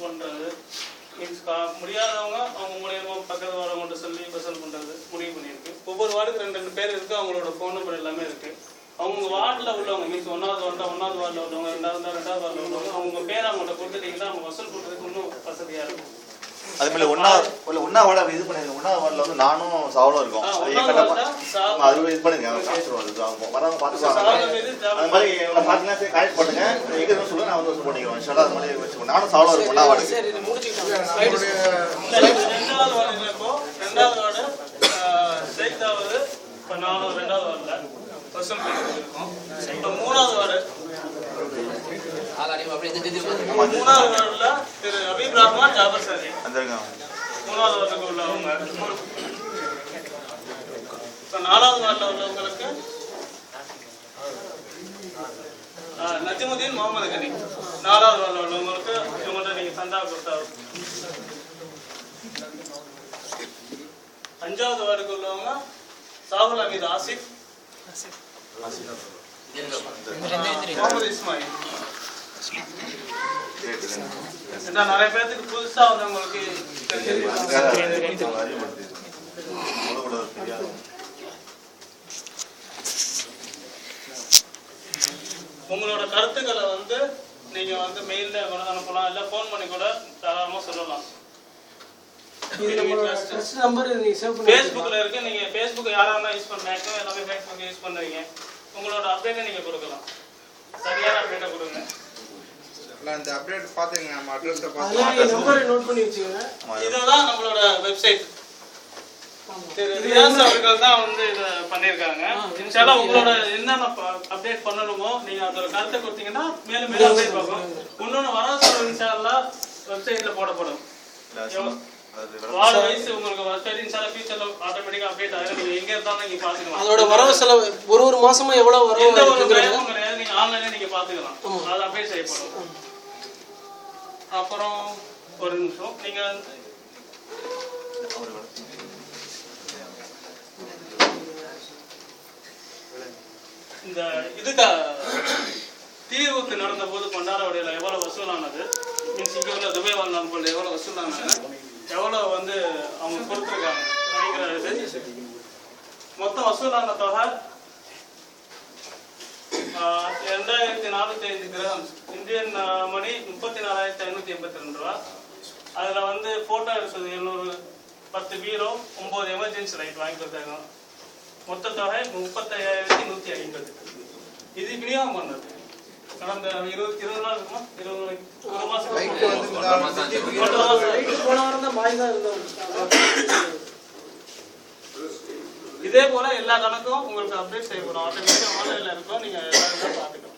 பண்ணுறது மீன்ஸ் முடியாதவங்க அவங்க மூலியமா பக்கத்து வரவங்கள்ட்ட சொல்லி பசல் பண்ணுறது முடிவு பண்ணியிருக்கு. ஒவ்வொரு வார்டுக்கு 2 பேர் இருக்குது. அவங்களோட ஃபோன் நம்பர் எல்லாமே இருக்குது. அவங்க வார்டில் உள்ளவங்க மீன்ஸ் 1வது வார்டில் 1வது வார்டில் உள்ளவங்க 2வது வார்டில் உள்ளவங்க அவங்க பேர் அவங்கள்ட்ட கொடுத்துட்டீங்கன்னா அவங்க வசூல் பண்ணுறதுக்கு இன்னும் வசதியாக இருக்கும். அதுமாதிரி ஒன்னா வார்டு அப்படி இது பண்ணிருங்க. 1வது வார்டில் வந்து நானும் சாவலும் இருக்கும். அது இது பண்ணுங்க வரவங்க பார்த்துக்குவாங்க. அது மாதிரி பார்த்தீங்கன்னா சரி காலேஜ் பண்ணுங்க எங்கே சொல்லுங்க நான் வந்து வசூல் பண்ணிக்கிறேன். இன்ஷால்லா அது மாதிரி வச்சுக்கோங்க. நானும் சாவலும் இருக்கும் 1வது வார்டு. 2வது வார்டு இப்போ 2வது வார்டு சேர்த்தாவது இப்போ நானும் 2வது வார்டில் வசூல் பண்ணிட்டு இருக்கோம். இப்போ 3வது வார்டு 3வது வார்டில் திரு அபீப் ரஹ்மான் ஜாபர் சாரி 3வது வார்டுக்கு உள்ளவங்க. இப்போ 4வது வார்டில் உள்ளவங்களுக்கு நஜிமுதீன் முகமது கனி 4வது வார்டில் உள்ளவங்களுக்கு இவங்கள்ட்ட நீங்கள் சந்தா கொடுத்தா. 5வது வார்டுக்கு உள்ளவங்க சாகுல் அமீத் ஆசிப் முகமது இஸ்மாயில். நிறைய பேருக்கு புதுசா வந்தவங்களுக்கு உங்களோட கருத்துக்களை வந்து நீங்க வந்து மெயில்ல அனுப்பலாம், இல்ல போன் பண்ணி கூட தாராளமா சொல்லலாம். ஃபேஸ்புக்ல இருக்கு. நீங்க ஃபேஸ்புக் யாராவது யூஸ் பண்ணாங்க எல்லாமே ஃபேஸ்புக் யூஸ் பண்றீங்க. உங்களோட அப்டேட்டை நீங்க கொடுக்கலாம். சரியான அப்டேட்டை கொடுங்க. அந்த அப்டேட் பாத்துங்க. நம்ம அட்ரஸ் பாத்து நம்பர் நோட் பண்ணி வச்சுக்கோங்க. இதுதான் நம்மளோட வெப்சைட். ரியாஸ் அவர்கள் தான் வந்து இத பண்ணிருக்காங்க. இன்ஷால்லா உங்களோட என்னென்ன அப்டேட் பண்ணணுமோ நீங்க அதோட கருத்தை கொடுத்தீங்கன்னா மேலும் மேலும் அப்டேட் பார்ப்போம். இன்னொன்னு வரது இன்ஷால்லா வெப்சைட்ல போடப்படும். வார்டு வைஸ் உங்களுக்கு வெப்சைட் இன்ஷால்லா ஃபியூச்சர்ல ஆட்டோமேட்டிக்கா அப்டேட் ஆகும். நீங்க எங்க இருந்தாலும் நீங்க பாத்துக்கலாம். அதோட வரவு செலவு ஒரு மாசமா எவ்வளவு வரும் எந்த ஒரு பயமும் கிடையாது. நீங்க ஆன்லைன்ல நீங்க பாத்துக்கலாம். அது அப்டேட் செய்யப்படும். அப்புறம் ஒரு நிமிஷம் நீங்க இந்த இதுக்கு தீவுக்கு நடந்த போது பண்டாரவடையில எவ்வளவு வசூலானது மீன்ஸ் இங்க உள்ள துபாய் வாழ் நண்பர்கள் எவ்வளவு வசூலானது எவ்வளவு வந்து அவங்க கொடுத்துருக்காங்க அப்படிங்கிற இது மொத்தம் வசூலான தொகை 2405 கிராம்ஸ் இந்தியன் மணி 34,582 ரூபா. அதுல வந்து போட்டோ எடுத்தது 710 பீரோ 9 எமர்ஜென்சி லைட் வாங்கி கொடுத்தாங்க. மொத்த தொகை 35,150. இது விநியோகம் பண்ணது கடந்த 20 நாள் இருக்குமா 20 மாசம் போன வாரம் தான் பாய் தான் இருந்தோம். இதே போல எல்லா கணக்கும் உங்களுக்கு அப்டேட் செய்யப்படும். ஆட்டோமேட்டிக்கா ஆன்லைன்ல இருக்கும். நீங்க எல்லாரும் பார்த்துக்கலாம்.